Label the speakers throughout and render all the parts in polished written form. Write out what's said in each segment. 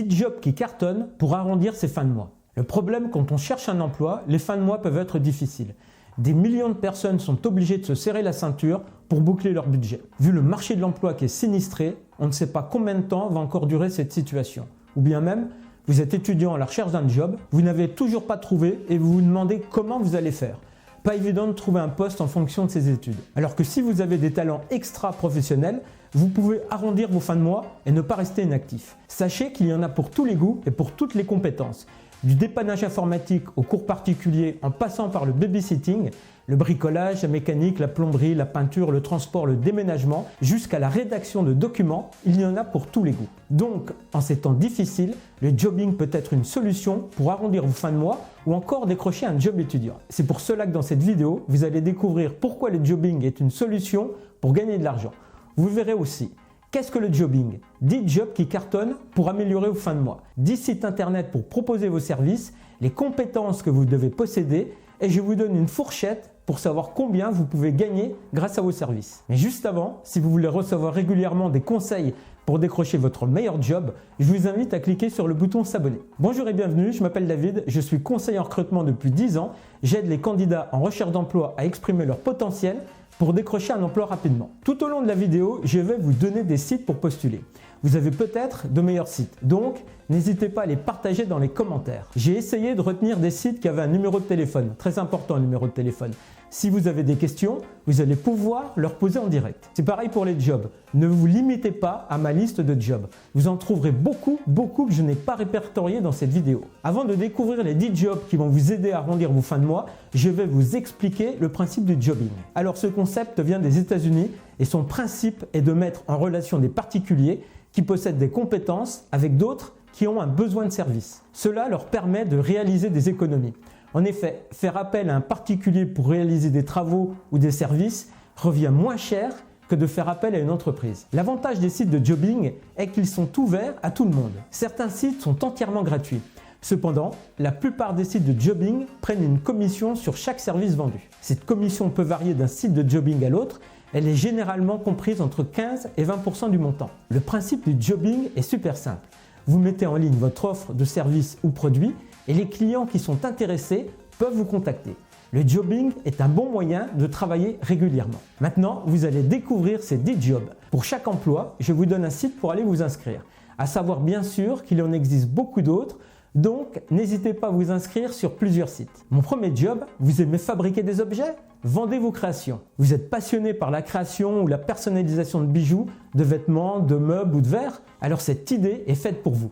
Speaker 1: 10 jobs qui cartonnent pour arrondir ses fins de mois. Le problème quand on cherche un emploi, les fins de mois peuvent être difficiles. Des millions de personnes sont obligées de se serrer la ceinture pour boucler leur budget. Vu le marché de l'emploi qui est sinistré, on ne sait pas combien de temps va encore durer cette situation. Ou bien même, vous êtes étudiant à la recherche d'un job, vous n'avez toujours pas trouvé et vous vous demandez comment vous allez faire. Pas évident de trouver un poste en fonction de ses études. Alors que si vous avez des talents extra-professionnels, vous pouvez arrondir vos fins de mois et ne pas rester inactif. Sachez qu'il y en a pour tous les goûts et pour toutes les compétences. Du dépannage informatique aux cours particuliers en passant par le babysitting, le bricolage, la mécanique, la plomberie, la peinture, le transport, le déménagement, jusqu'à la rédaction de documents, il y en a pour tous les goûts. Donc, en ces temps difficiles, le jobbing peut être une solution pour arrondir vos fins de mois ou encore décrocher un job étudiant. C'est pour cela que dans cette vidéo, vous allez découvrir pourquoi le jobbing est une solution pour gagner de l'argent. Vous verrez aussi qu'est-ce que le jobbing? 10 jobs qui cartonnent pour améliorer vos fins de mois, 10 sites internet pour proposer vos services, les compétences que vous devez posséder et je vous donne une fourchette pour savoir combien vous pouvez gagner grâce à vos services. Mais juste avant, si vous voulez recevoir régulièrement des conseils pour décrocher votre meilleur job, je vous invite à cliquer sur le bouton s'abonner. Bonjour et bienvenue, je m'appelle David, je suis conseiller en recrutement depuis 10 ans. J'aide les candidats en recherche d'emploi à exprimer leur potentiel pour décrocher un emploi rapidement. Tout au long de la vidéo, je vais vous donner des sites pour postuler. Vous avez peut-être de meilleurs sites, donc n'hésitez pas à les partager dans les commentaires. J'ai essayé de retenir des sites qui avaient un numéro de téléphone, très important le numéro de téléphone. Si vous avez des questions, vous allez pouvoir leur poser en direct. C'est pareil pour les jobs. Ne vous limitez pas à ma liste de jobs. Vous en trouverez beaucoup que je n'ai pas répertoriés dans cette vidéo. Avant de découvrir les 10 jobs qui vont vous aider à arrondir vos fins de mois, je vais vous expliquer le principe du jobbing. Alors ce concept vient des États-Unis et son principe est de mettre en relation des particuliers qui possèdent des compétences avec d'autres qui ont un besoin de service. Cela leur permet de réaliser des économies. En effet, faire appel à un particulier pour réaliser des travaux ou des services revient moins cher que de faire appel à une entreprise. L'avantage des sites de jobbing est qu'ils sont ouverts à tout le monde. Certains sites sont entièrement gratuits. Cependant, la plupart des sites de jobbing prennent une commission sur chaque service vendu. Cette commission peut varier d'un site de jobbing à l'autre. Elle est généralement comprise entre 15 et 20% du montant. Le principe du jobbing est super simple. Vous mettez en ligne votre offre de service ou produit et les clients qui sont intéressés peuvent vous contacter. Le jobbing est un bon moyen de travailler régulièrement. Maintenant, vous allez découvrir ces 10 jobs. Pour chaque emploi, je vous donne un site pour aller vous inscrire. À savoir bien sûr qu'il en existe beaucoup d'autres, donc n'hésitez pas à vous inscrire sur plusieurs sites. Mon premier job, vous aimez fabriquer des objets? Vendez vos créations. Vous êtes passionné par la création ou la personnalisation de bijoux, de vêtements, de meubles ou de verres? Alors cette idée est faite pour vous.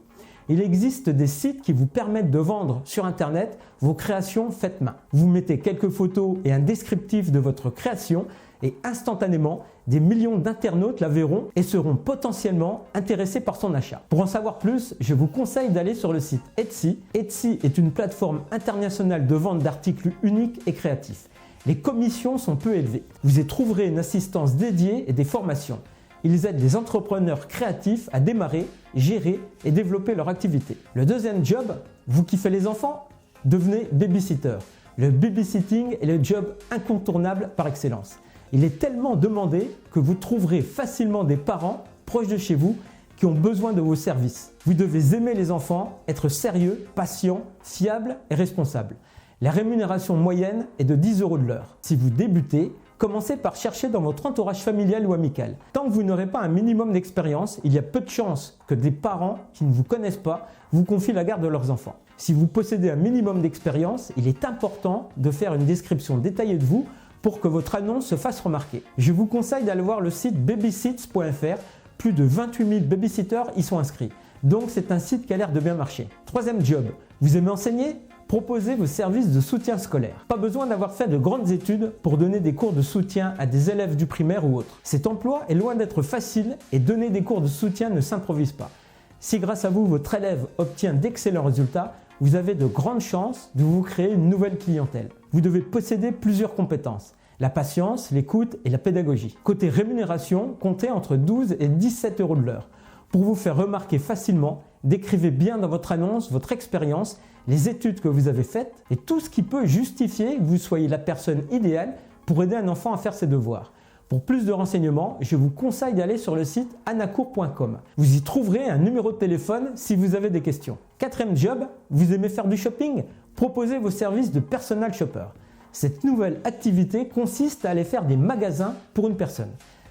Speaker 1: Il existe des sites qui vous permettent de vendre sur internet vos créations faites main. Vous mettez quelques photos et un descriptif de votre création et instantanément, des millions d'internautes la verront et seront potentiellement intéressés par son achat. Pour en savoir plus, je vous conseille d'aller sur le site Etsy. Etsy est une plateforme internationale de vente d'articles uniques et créatifs. Les commissions sont peu élevées. Vous y trouverez une assistance dédiée et des formations. Ils aident les entrepreneurs créatifs à démarrer, gérer et développer leur activité. Le deuxième job, vous kiffez les enfants? Devenez babysitter. Le babysitting est le job incontournable par excellence. Il est tellement demandé que vous trouverez facilement des parents proches de chez vous qui ont besoin de vos services. Vous devez aimer les enfants, être sérieux, patient, fiable et responsable. La rémunération moyenne est de 10 € de l'heure. Si vous débutez, commencez par chercher dans votre entourage familial ou amical. Tant que vous n'aurez pas un minimum d'expérience, il y a peu de chances que des parents qui ne vous connaissent pas vous confient la garde de leurs enfants. Si vous possédez un minimum d'expérience, il est important de faire une description détaillée de vous pour que votre annonce se fasse remarquer. Je vous conseille d'aller voir le site babysits.fr. Plus de 28 000 babysitters y sont inscrits. Donc c'est un site qui a l'air de bien marcher. Troisième job, vous aimez enseigner? Proposez vos services de soutien scolaire. Pas besoin d'avoir fait de grandes études pour donner des cours de soutien à des élèves du primaire ou autres. Cet emploi est loin d'être facile et donner des cours de soutien ne s'improvise pas. Si grâce à vous, votre élève obtient d'excellents résultats, vous avez de grandes chances de vous créer une nouvelle clientèle. Vous devez posséder plusieurs compétences. La patience, l'écoute et la pédagogie. Côté rémunération, comptez entre 12 et 17 € de l'heure. Pour vous faire remarquer facilement, décrivez bien dans votre annonce votre expérience, les études que vous avez faites et tout ce qui peut justifier que vous soyez la personne idéale pour aider un enfant à faire ses devoirs. Pour plus de renseignements, je vous conseille d'aller sur le site anacour.com. Vous y trouverez un numéro de téléphone si vous avez des questions. Quatrième job, vous aimez faire du shopping? Proposez vos services de personal shopper. Cette nouvelle activité consiste à aller faire des magasins pour une personne.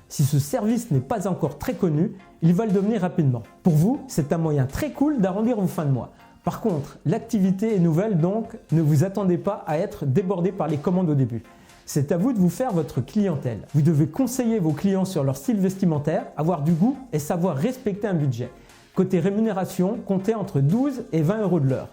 Speaker 1: Si ce service n'est pas encore très connu, il va le devenir rapidement. Pour vous, c'est un moyen très cool d'arrondir vos fins de mois. Par contre, l'activité est nouvelle, donc ne vous attendez pas à être débordé par les commandes au début. C'est à vous de vous faire votre clientèle. Vous devez conseiller vos clients sur leur style vestimentaire, avoir du goût et savoir respecter un budget. Côté rémunération, comptez entre 12 et 20 euros de l'heure.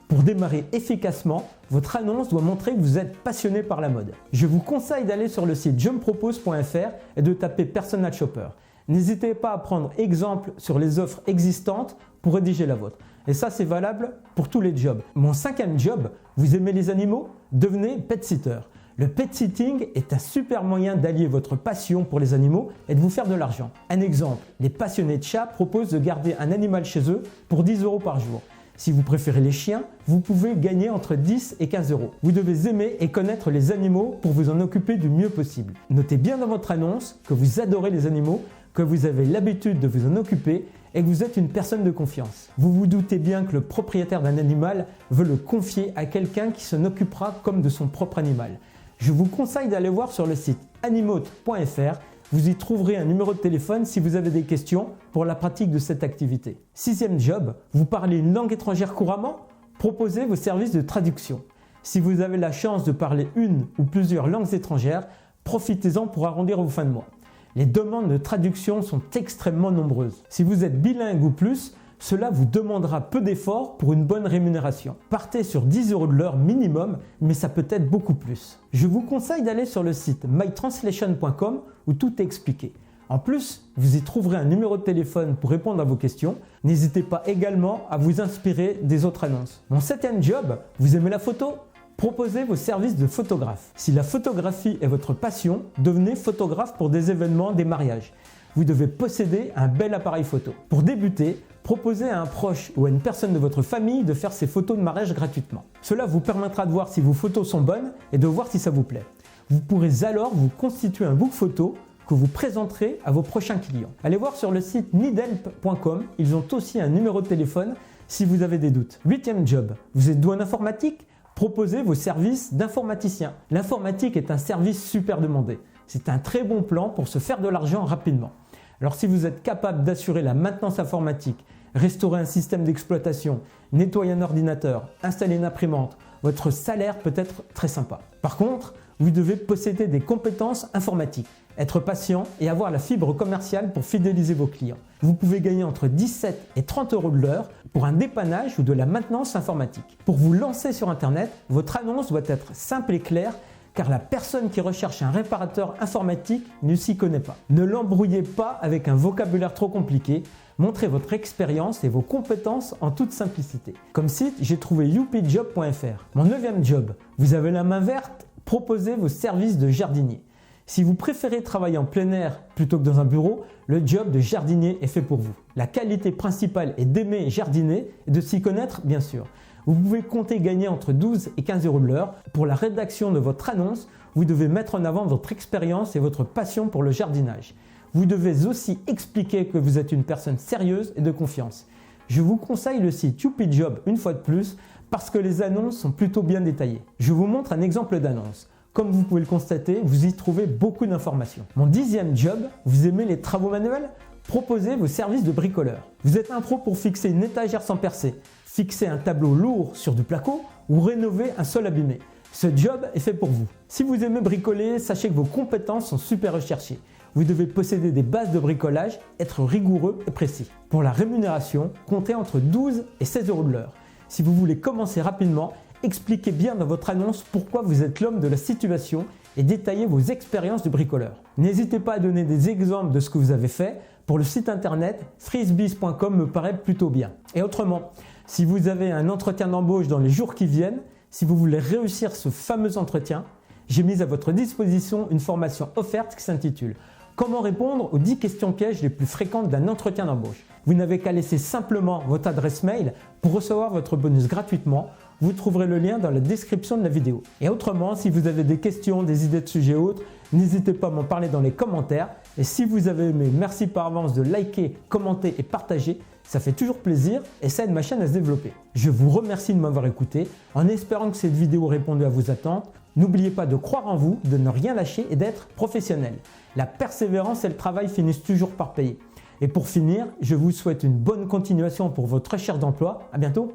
Speaker 1: Pour démarrer efficacement, votre annonce doit montrer que vous êtes passionné par la mode. Je vous conseille d'aller sur le site jempropose.fr et de taper Personal Shopper. N'hésitez pas à prendre exemple sur les offres existantes pour rédiger la vôtre. Et ça, c'est valable pour tous les jobs. Mon cinquième job, vous aimez les animaux? Devenez pet sitter. Le pet sitting est un super moyen d'allier votre passion pour les animaux et de vous faire de l'argent. Un exemple, les passionnés de chats proposent de garder un animal chez eux pour 10 euros par jour. Si vous préférez les chiens, vous pouvez gagner entre 10 et 15 euros. Vous devez aimer et connaître les animaux pour vous en occuper du mieux possible. Notez bien dans votre annonce que vous adorez les animaux, que vous avez l'habitude de vous en occuper et que vous êtes une personne de confiance. Vous vous doutez bien que le propriétaire d'un animal veut le confier à quelqu'un qui s'en occupera comme de son propre animal. Je vous conseille d'aller voir sur le site animote.fr. Vous y trouverez un numéro de téléphone si vous avez des questions pour la pratique de cette activité. Sixième job, vous parlez une langue étrangère couramment? Proposez vos services de traduction. Si vous avez la chance de parler une ou plusieurs langues étrangères, profitez-en pour arrondir vos fins de mois. Les demandes de traduction sont extrêmement nombreuses. Si vous êtes bilingue ou plus, cela vous demandera peu d'efforts pour une bonne rémunération. Partez sur 10 euros de l'heure minimum, mais ça peut être beaucoup plus. Je vous conseille d'aller sur le site mytranslation.com où tout est expliqué. En plus, vous y trouverez un numéro de téléphone pour répondre à vos questions. N'hésitez pas également à vous inspirer des autres annonces. Mon septième job, vous aimez la photo? Proposez vos services de photographe. Si la photographie est votre passion, devenez photographe pour des événements, des mariages. Vous devez posséder un bel appareil photo. Pour débuter, proposez à un proche ou à une personne de votre famille de faire ses photos de mariage gratuitement. Cela vous permettra de voir si vos photos sont bonnes et de voir si ça vous plaît. Vous pourrez alors vous constituer un book photo que vous présenterez à vos prochains clients. Allez voir sur le site needhelp.com, ils ont aussi un numéro de téléphone si vous avez des doutes. Huitième job, vous êtes doué en informatique? Proposez vos services d'informaticien. L'informatique est un service super demandé. C'est un très bon plan pour se faire de l'argent rapidement. Alors si vous êtes capable d'assurer la maintenance informatique, restaurer un système d'exploitation, nettoyer un ordinateur, installer une imprimante, votre salaire peut être très sympa. Par contre, vous devez posséder des compétences informatiques, être patient et avoir la fibre commerciale pour fidéliser vos clients. Vous pouvez gagner entre 17 et 30 euros de l'heure pour un dépannage ou de la maintenance informatique. Pour vous lancer sur Internet, votre annonce doit être simple et claire car la personne qui recherche un réparateur informatique ne s'y connaît pas. Ne l'embrouillez pas avec un vocabulaire trop compliqué. Montrez votre expérience et vos compétences en toute simplicité. Comme site, j'ai trouvé youpijob.fr. Mon neuvième job, vous avez la main verte? Proposez vos services de jardinier. Si vous préférez travailler en plein air plutôt que dans un bureau, le job de jardinier est fait pour vous. La qualité principale est d'aimer jardiner et de s'y connaître, bien sûr. Vous pouvez compter gagner entre 12 et 15 euros de l'heure. Pour la rédaction de votre annonce, vous devez mettre en avant votre expérience et votre passion pour le jardinage. Vous devez aussi expliquer que vous êtes une personne sérieuse et de confiance. Je vous conseille le site YouPiJob une fois de plus parce que les annonces sont plutôt bien détaillées. Je vous montre un exemple d'annonce. Comme vous pouvez le constater, vous y trouvez beaucoup d'informations. Mon dixième job, vous aimez les travaux manuels? Proposez vos services de bricoleur. Vous êtes un pro pour fixer une étagère sans percer, fixer un tableau lourd sur du placo ou rénover un sol abîmé. Ce job est fait pour vous. Si vous aimez bricoler, sachez que vos compétences sont super recherchées. Vous devez posséder des bases de bricolage, être rigoureux et précis. Pour la rémunération, comptez entre 12 et 16 euros de l'heure. Si vous voulez commencer rapidement, expliquez bien dans votre annonce pourquoi vous êtes l'homme de la situation et détaillez vos expériences de bricoleur. N'hésitez pas à donner des exemples de ce que vous avez fait. Pour le site internet, freezebiz.com me paraît plutôt bien. Et autrement, si vous avez un entretien d'embauche dans les jours qui viennent, si vous voulez réussir ce fameux entretien, j'ai mis à votre disposition une formation offerte qui s'intitule Comment répondre aux 10 questions pièges les plus fréquentes d'un entretien d'embauche? Vous n'avez qu'à laisser simplement votre adresse mail pour recevoir votre bonus gratuitement. Vous trouverez le lien dans la description de la vidéo. Et autrement, si vous avez des questions, des idées de sujets autres, n'hésitez pas à m'en parler dans les commentaires. Et si vous avez aimé, merci par avance de liker, commenter et partager. Ça fait toujours plaisir et ça aide ma chaîne à se développer. Je vous remercie de m'avoir écouté en espérant que cette vidéo réponde à vos attentes. N'oubliez pas de croire en vous, de ne rien lâcher et d'être professionnel. La persévérance et le travail finissent toujours par payer. Et pour finir, je vous souhaite une bonne continuation pour votre recherche d'emploi. À bientôt.